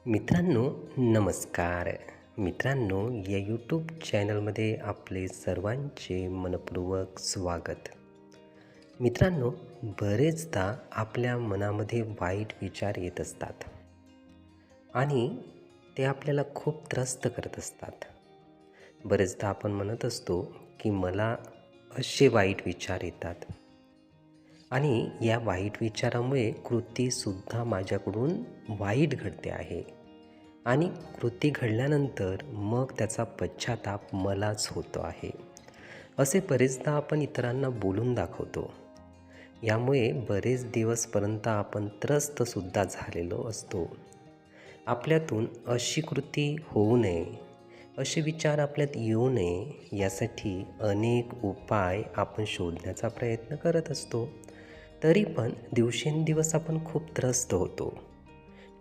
मित्रांनो, नमस्कार. मित्रांनो, या यूट्यूब चॅनलमध्ये आपले सर्वांचे मनपूर्वक स्वागत. मित्रांनो, बरेचदा आपल्या मनामध्ये वाईट विचार येत असतात आणि ते आपल्याला खूप त्रस्त करत असतात. बरेचदा आपण म्हणत असतो की मला असे वाईट विचार येतात आणि या वाईट विचारामुळे कृतीसुद्धा माझ्याकडून वाईट घडते आहे आणि कृती घडल्यानंतर मग त्याचा पश्चाताप मलाच होतो आहे. असे बरेचदा आपण इतरांना बोलून दाखवतो. यामुळे बरेच दिवसपर्यंत आपण त्रस्तसुद्धा झालेलो असतो. आपल्यातून अशी कृती होऊ नये, असे विचार आपल्यात येऊ नये यासाठी अनेक उपाय आपण शोधण्याचा प्रयत्न करत असतो. तरी पण दिवसेंदिवस आपण खूप त्रस्त होतो.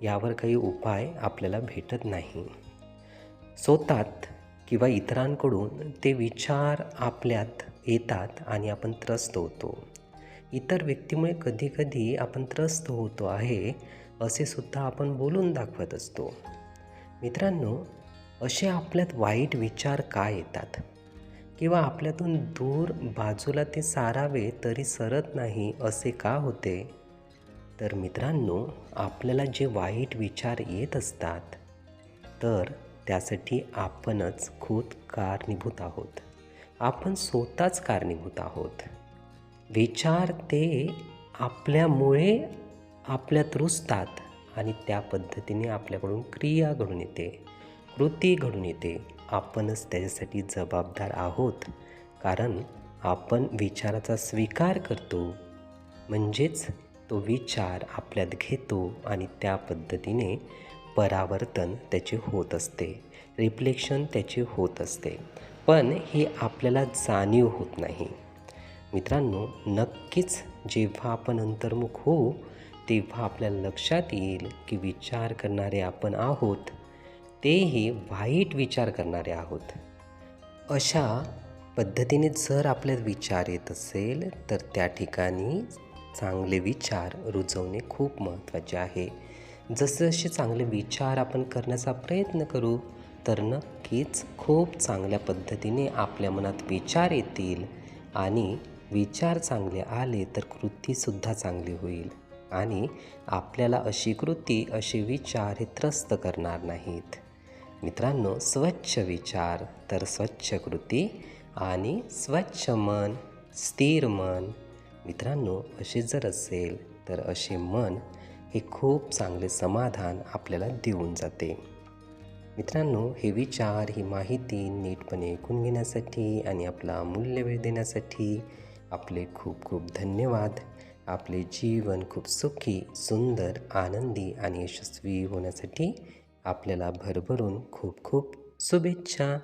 यावर काही उपाय आपल्याला भेटत नाही. स्वतःत किंवा इतरांकडून ते विचार आपल्यात येतात आणि आपण त्रस्त होतो. इतर व्यक्तीमुळे कधीकधी आपण त्रस्त होतो आहे असे सुद्धा आपण बोलून दाखवत असतो. मित्रांनो, असे आपल्यात वाईट विचार का येतात किंवा आपल्यातून दूर बाजूला ते सारावे तरी सरत नाही असे का होते? तर मित्रांनो, आपल्याला जे वाईट विचार येत असतात तर त्यासाठी आपणच खुद कारणीभूत आहोत. आपण स्वतःच कारणीभूत आहोत. विचार ते आपल्यामुळे आपल्यात रुजतात आणि त्या पद्धतीने आपल्याकडून क्रिया घडून येते, कृती घडून येते. आपणच त्याच्यासाठी जबाबदार आहोत, कारण आपण विचाराचा स्वीकार करतो, म्हणजेच तो विचार आपल्यात घेतो आणि त्या पद्धतीने परावर्तन त्याचे होत असते, रिफ्लेक्शन त्याचे होत असते. पण हे आपल्याला जाणीव होत नाही. मित्रांनो, नक्कीच जेव्हा आपण अंतर्मुख होऊ तेव्हा आपल्याला लक्षात येईल की विचार करणारे आपण आहोत, तेही वाईट विचार करणारे आहोत. अशा पद्धतीने जर आपल्यात विचार येत असेल तर त्या ठिकाणी चांगले विचार रुजवणे खूप महत्त्वाचे आहे. जसजसे चांगले विचार आपण करण्याचा प्रयत्न करू तर नक्कीच खूप चांगल्या पद्धतीने आपल्या मनात विचार येतील आणि विचार चांगले आले तर कृतीसुद्धा चांगली होईल आणि आपल्याला अशी कृती, असे विचार हे त्रस्त करणार नाहीत. मित्रांनो, स्वच्छ विचार तर स्वच्छ कृती आणि स्वच्छ मन, स्थिर मन. मित्रांनो, असे जर असेल तर असे मन हे खूप चांगले समाधान आपल्याला देऊन जाते. मित्रांनो, हे विचार, ही माहिती नीटपणे ऐकून घेण्यासाठी आणि आपला अमूल्य वेळ देण्यासाठी आपले खूप खूप धन्यवाद. आपले जीवन खूप सुखी, सुंदर, आनंदी आणि यशस्वी होण्यासाठी आपल्याला भरभरून खूप खूप शुभेच्छा.